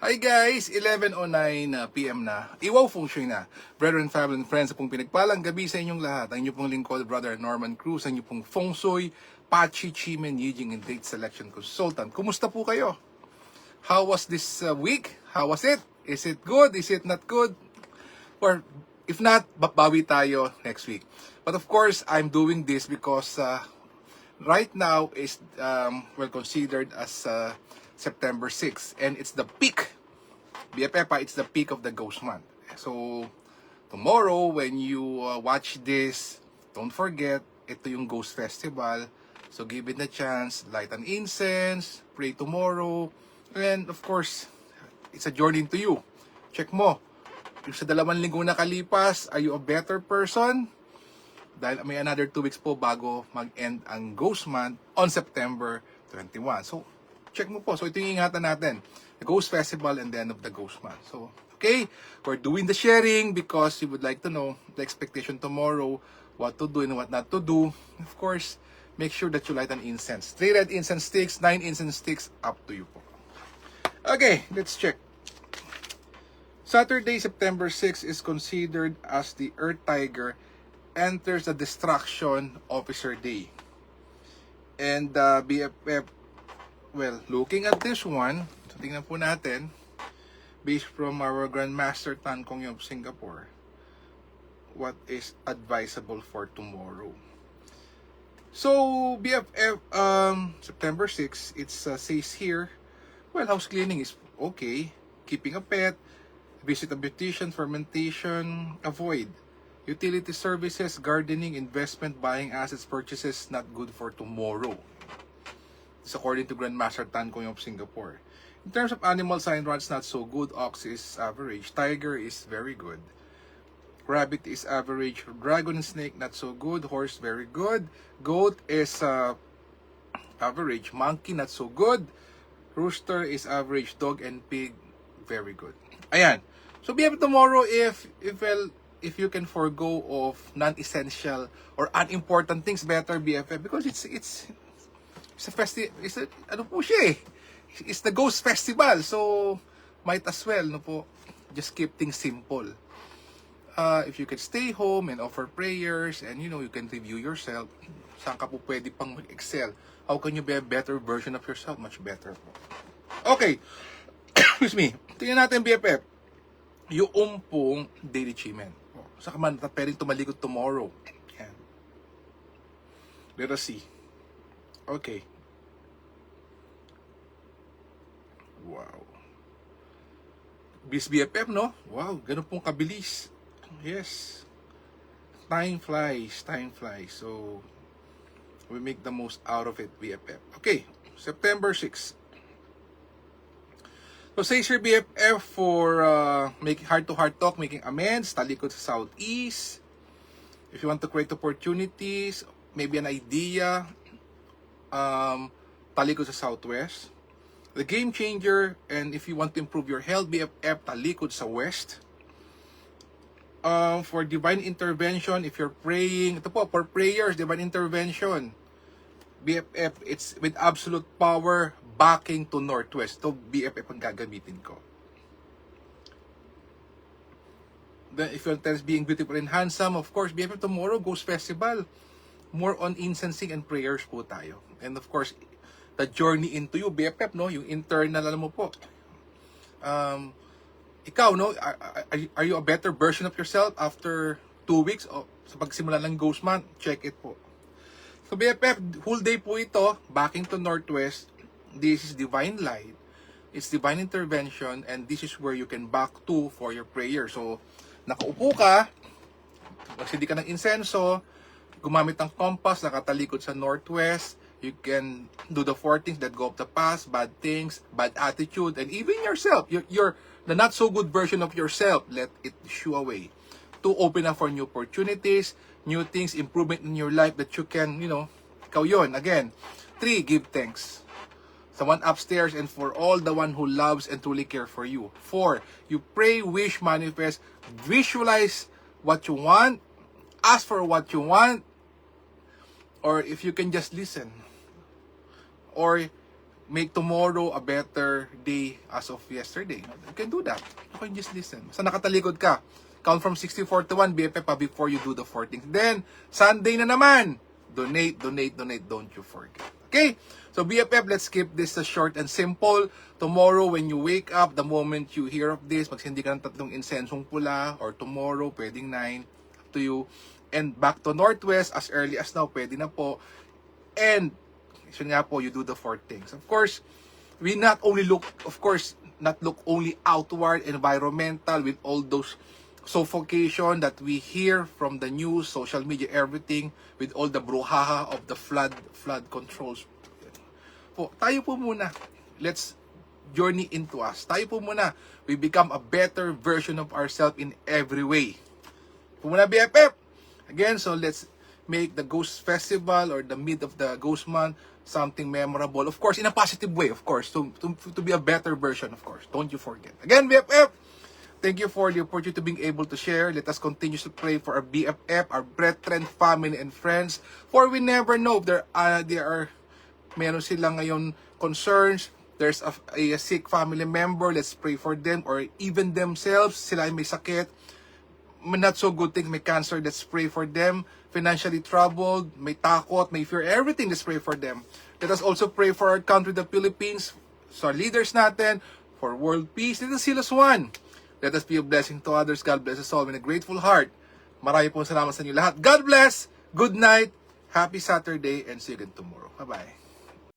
Hi guys! 11:09 PM na. Iwaw Feng Shui na. Brethren, family, and friends, sa pong pinagpalang gabi sa inyong lahat. Ang inyong pong lingkod, Brother Norman Cruz, ang inyong pong Feng Shui, Pachi, Chimen, Yijing, and Date Selection Consultant. Kumusta po kayo? How was this week? How was it? Is it good? Is it not good? Or if not, bawi tayo next week. But of course, I'm doing this because right now is considered as September 6th, and it's the peak. BFF, it's the peak of the ghost month. So tomorrow when you watch this, don't forget ito yung ghost festival. So give it a chance, light an incense, pray tomorrow, and of course it's a journey to you. Check mo yung sa 2 linggo na kalipas, are you a better person? Dahil may another 2 weeks po bago mag-end ang ghost month on September 21. So, check mo po. So, ito yung ingatan natin. The Ghost Festival and the end of the ghost month. So, okay, we're doing the sharing because you would like to know the expectation tomorrow, what to do and what not to do. Of course, make sure that you light an incense. 3 red incense sticks, 9 incense sticks, up to you po. Okay, let's check. Saturday, September 6 is considered as the Earth Tiger enters the Destruction Officer Day. And BFF, well, looking at this one, so tingnan po natin, based from our Grandmaster Tan Kong of Singapore, what is advisable for tomorrow. So, BFF, September 6, it says here, well, house cleaning is okay. Keeping a pet, visit a beautician, fermentation, avoid. Utility services, gardening, investment, buying assets, purchases, not good for tomorrow. It's according to Grandmaster Tan Kong of Singapore. In terms of animal sign, rat's not so good. Ox is average. Tiger is very good. Rabbit is average. Dragon and snake, not so good. Horse, very good. Goat is average. Monkey, not so good. Rooster is average. Dog and pig, very good. Ayan. So, be able tomorrow if you can forgo of non-essential or unimportant things, better BFF, because it's a festival. Ano po siya eh? It's the ghost festival, so might as well no po just keep things simple. If you can stay home and offer prayers, and you can review yourself, saan ka po pwede pang mag-excel? How can you be a better version of yourself? Much better po. Okay. Excuse me. Tingnan natin BFF yung pong daily achievement. Saka man pwedeng tumalikod tomorrow. Yan. Let us see. Okay. Wow. Bis BFF, no? Wow, ganun pong kabilis. Yes. Time flies. So, we make the most out of it, BFF. Okay, September 6. So, says here BFF for making heart-to-heart talk, making amends, talikod sa southeast. If you want to create opportunities, maybe an idea, talikod sa southwest. The game changer, and if you want to improve your health, BFF, talikod sa west. For divine intervention, if you're praying, ito po, for prayers, divine intervention, BFF, it's with absolute power, backing to northwest. Ito, BFF ang gagamitin ko. Then, if your tell being beautiful and handsome, of course, BFF tomorrow, Ghost Festival. More on incensing and prayers po tayo. And of course, the journey into you, BFF, no? Yung internal, alam mo po. Ikaw, no? Are you a better version of yourself after 2 weeks o sa pagsimula ng Ghost Month? Check it po. So, BFF, whole day po ito, backing to northwest. This is divine light. It's divine intervention, and this is where you can back to for your prayer. So, nakaupo ka, magsindi ka ng insenso, gumamit ng compass, nakatalikod sa northwest. You can do the 4 things that go up the past, bad things, bad attitude, and even yourself. You're the not so good version of yourself. Let it shoo away. To open up for new opportunities, new things, improvement in your life that you can, ikaw yun. Again, 3, give thanks. Someone upstairs and for all the one who loves and truly care for you. 4, you pray, wish, manifest, visualize what you want, ask for what you want, or if you can just listen. Or make tomorrow a better day as of yesterday. You can do that. You can just listen. Basta nakatalikod ka. Count from 60, 41, BFF pa before you do the 4 things. Then, Sunday na naman. Donate, donate, donate. Don't you forget. Okay? So, BFF, let's keep this short and simple. Tomorrow, when you wake up, the moment you hear of this, magsindi ka ng 3 insensong pula, or tomorrow, pwedeng 9, up to you. And back to Northwest, as early as now, pwede na po. And, so nga po, you do the 4 things. Of course, we not only look, not look only outward, environmental, with all those suffocation that we hear from the news, social media, everything, with all the brouhaha of the flood controls. Po, tayo po muna. Let's journey into us. Tayo po muna. We become a better version of ourselves in every way. Po muna, BFF. Again, so let's make the Ghost Festival or the mid of the Ghost Month something memorable. Of course, in a positive way, of course, to be a better version, of course. Don't you forget. Again, BFF, thank you for the opportunity to being able to share. Let us continue to pray for our BFF, our brethren, family, and friends. For we never know if meron silang ngayon concerns. There's a sick family member. Let's pray for them, or even themselves. Sila ay may sakit. Not so good thing, may cancer, let's pray for them. Financially troubled, may takot, may fear, everything, let's pray for them. Let us also pray for our country, the Philippines, so our leaders natin, for world peace. Let us heal as one. Let us be a blessing to others. God bless us all with a grateful heart. Marami pong salamat sa inyo lahat. God bless, good night, happy Saturday, and see you again tomorrow. Bye-bye.